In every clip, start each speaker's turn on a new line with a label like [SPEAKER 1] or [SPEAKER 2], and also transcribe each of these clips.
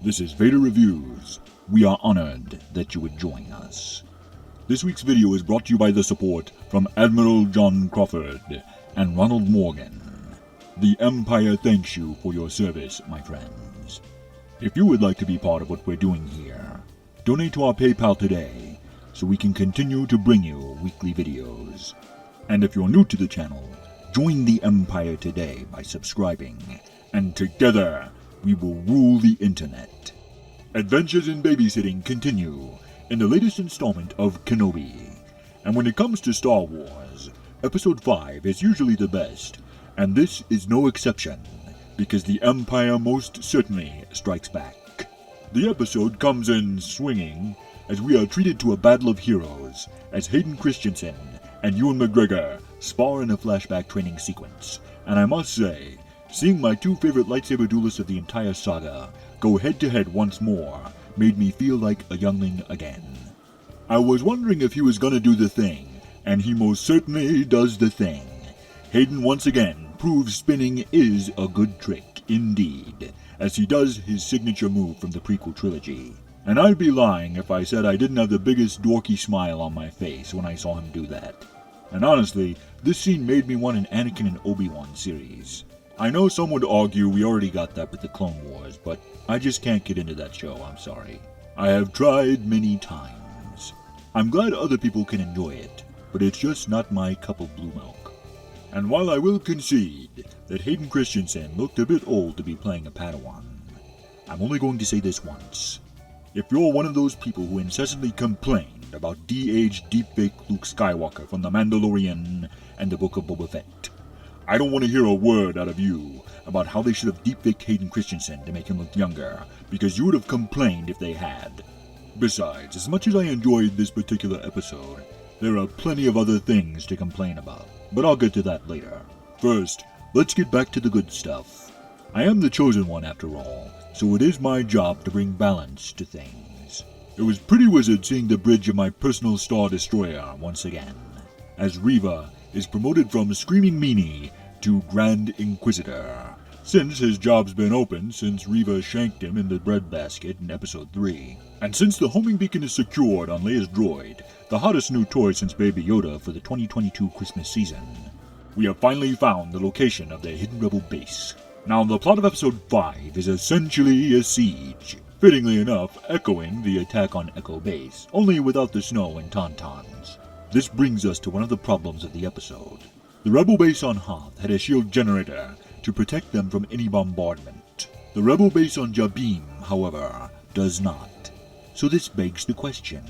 [SPEAKER 1] This is Vader Reviews. We are honored that you would join us. This week's video is brought to you by the support from Admiral John Crawford and Ronald Morgan. The Empire thanks you for your service, my friends. If you would like to be part of what we're doing here, donate to our PayPal today so we can continue to bring you weekly videos. And if you're new to the channel, join the Empire today by subscribing, and together we will rule the internet. Adventures in babysitting continue in the latest installment of Kenobi. And when it comes to Star Wars, Episode 5 is usually the best, and this is no exception, because the Empire most certainly strikes back. The episode comes in swinging as we are treated to a battle of heroes as Hayden Christensen and Ewan McGregor spar in a flashback training sequence. And I must say, seeing my two favorite lightsaber duelists of the entire saga go head-to-head once more made me feel like a youngling again. I was wondering if he was gonna do the thing, and he most certainly does the thing. Hayden once again proves spinning is a good trick indeed, as he does his signature move from the prequel trilogy. And I'd be lying if I said I didn't have the biggest dorky smile on my face when I saw him do that. And honestly, this scene made me want an Anakin and Obi-Wan series. I know some would argue we already got that with the Clone Wars, but I just can't get into that show, I'm sorry. I have tried many times. I'm glad other people can enjoy it, but it's just not my cup of blue milk. And while I will concede that Hayden Christensen looked a bit old to be playing a Padawan, I'm only going to say this once. If you're one of those people who incessantly complained about de-aged deepfake Luke Skywalker from The Mandalorian and the Book of Boba Fett, I don't want to hear a word out of you about how they should have deepfaked Hayden Christensen to make him look younger, because you would have complained if they had. Besides, as much as I enjoyed this particular episode, there are plenty of other things to complain about, but I'll get to that later. First, let's get back to the good stuff. I am the chosen one after all, so it is my job to bring balance to things. It was pretty wizard seeing the bridge of my personal Star Destroyer once again, as Reva is promoted from Screaming Meanie to Grand Inquisitor, since his job's been open since Reva shanked him in the breadbasket in Episode 3. And since the homing beacon is secured on Leia's droid, the hottest new toy since Baby Yoda for the 2022 Christmas season, we have finally found the location of the hidden rebel base. Now, the plot of Episode 5 is essentially a siege, fittingly enough echoing the attack on Echo Base, only without the snow and tauntauns. This brings us to one of the problems of the episode. The rebel base on Hoth had a shield generator to protect them from any bombardment. The rebel base on Jabim, however, does not. So this begs the question,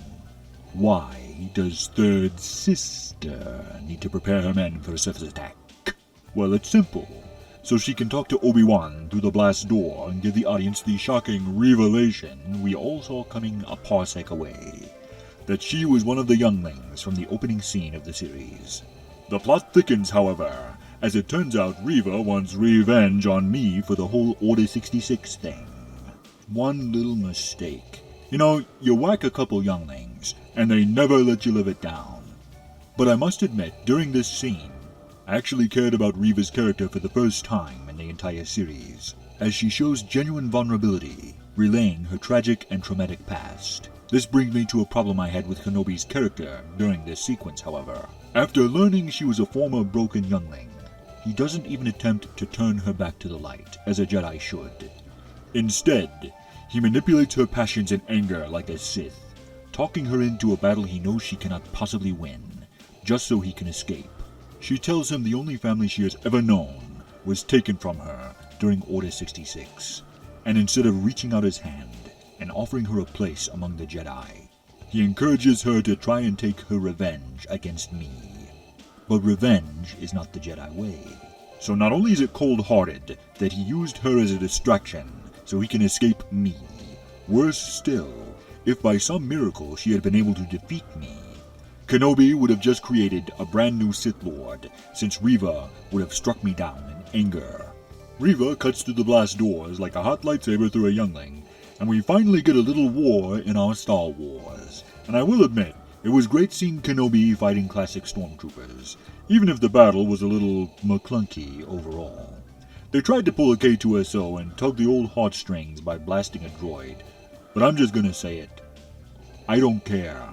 [SPEAKER 1] why does Third Sister need to prepare her men for a Sith attack? Well, it's simple. So she can talk to Obi-Wan through the blast door and give the audience the shocking revelation we all saw coming a parsec away, that she was one of the younglings from the opening scene of the series. The plot thickens, however, as it turns out Reva wants revenge on me for the whole Order 66 thing. One little mistake. You know, you whack a couple younglings, and they never let you live it down. But I must admit, during this scene, I actually cared about Reva's character for the first time in the entire series, as she shows genuine vulnerability, relaying her tragic and traumatic past. This brings me to a problem I had with Kenobi's character during this sequence, however. After learning she was a former broken youngling, he doesn't even attempt to turn her back to the light, as a Jedi should. Instead, he manipulates her passions and anger like a Sith, talking her into a battle he knows she cannot possibly win, just so he can escape. She tells him the only family she has ever known was taken from her during Order 66, and instead of reaching out his hand and offering her a place among the Jedi, he encourages her to try and take her revenge against me. But revenge is not the Jedi way. So not only is it cold-hearted that he used her as a distraction so he can escape me, worse still, if by some miracle she had been able to defeat me, Kenobi would have just created a brand new Sith Lord, since Reva would have struck me down in anger. Reva cuts through the blast doors like a hot lightsaber through a youngling, and we finally get a little war in our Star Wars. And I will admit, it was great seeing Kenobi fighting classic stormtroopers, even if the battle was a little McClunky overall. They tried to pull a K2SO and tug the old heartstrings by blasting a droid, but I'm just gonna say it. I don't care.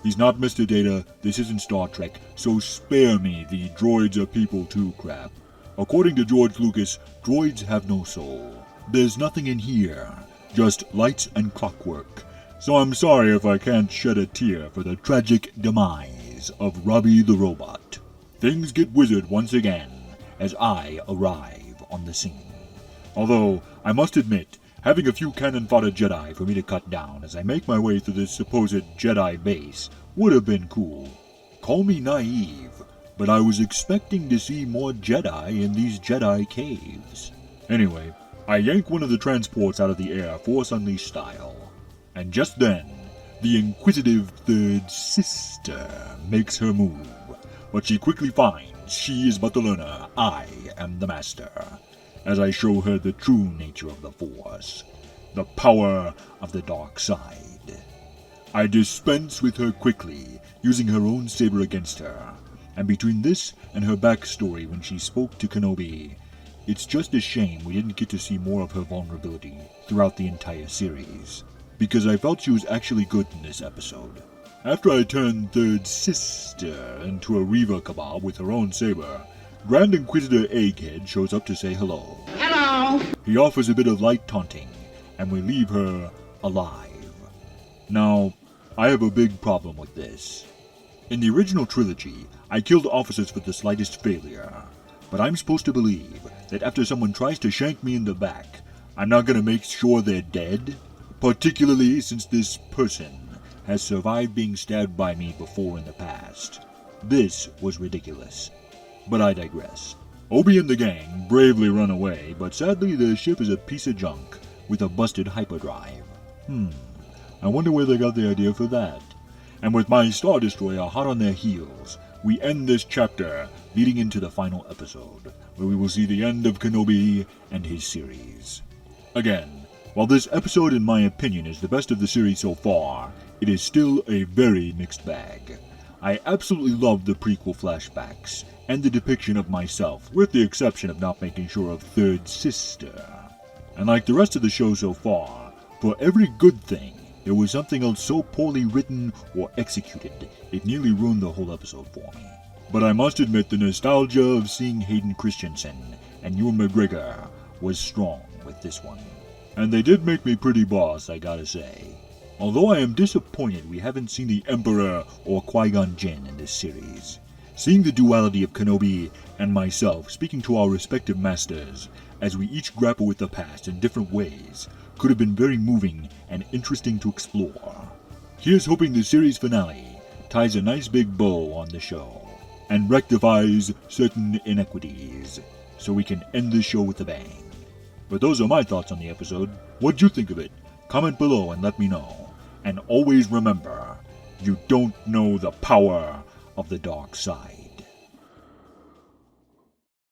[SPEAKER 1] He's not Mr. Data, this isn't Star Trek, so spare me the droids are people too crap. According to George Lucas, droids have no soul. There's nothing in here, just lights and clockwork. So I'm sorry if I can't shed a tear for the tragic demise of Robbie the Robot. Things get wizard once again as I arrive on the scene. Although, I must admit, having a few cannon fodder Jedi for me to cut down as I make my way through this supposed Jedi base would have been cool. Call me naive, but I was expecting to see more Jedi in these Jedi caves. Anyway, I yank one of the transports out of the air, Force Unleashed style. And just then, the inquisitive third sister makes her move. But she quickly finds she is but the learner, I am the master, as I show her the true nature of the Force, the power of the dark side. I dispense with her quickly, using her own saber against her, and between this and her backstory when she spoke to Kenobi, it's just a shame we didn't get to see more of her vulnerability throughout the entire series, because I felt she was actually good in this episode. After I turned third sister into a Reva kebab with her own saber, Grand Inquisitor Egghead shows up to say hello.
[SPEAKER 2] Hello!
[SPEAKER 1] He offers a bit of light taunting, and we leave her alive. Now, I have a big problem with this. In the original trilogy, I killed officers for the slightest failure, but I'm supposed to believe that after someone tries to shank me in the back, I'm not gonna make sure they're dead? Particularly since this person has survived being stabbed by me before in the past. This was ridiculous. But I digress. Obi and the gang bravely run away, but sadly the ship is a piece of junk with a busted hyperdrive. I wonder where they got the idea for that. And with my Star Destroyer hot on their heels, we end this chapter leading into the final episode, where we will see the end of Kenobi and his series. Again, while this episode in my opinion is the best of the series so far, it is still a very mixed bag. I absolutely love the prequel flashbacks, and the depiction of myself, with the exception of not making sure of third sister. And like the rest of the show so far, for every good thing, there was something else so poorly written or executed, it nearly ruined the whole episode for me. But I must admit the nostalgia of seeing Hayden Christensen and Ewan McGregor was strong with this one. And they did make me pretty boss, I gotta say. Although I am disappointed we haven't seen the Emperor or Qui-Gon Jinn in this series. Seeing the duality of Kenobi and myself speaking to our respective masters, as we each grapple with the past in different ways, could have been very moving and interesting to explore. Here's hoping the series finale ties a nice big bow on the show, and rectifies certain inequities, so we can end the show with a bang. But those are my thoughts on the episode. What'd you think of it? Comment below and let me know. And always remember, you don't know the power of the dark side.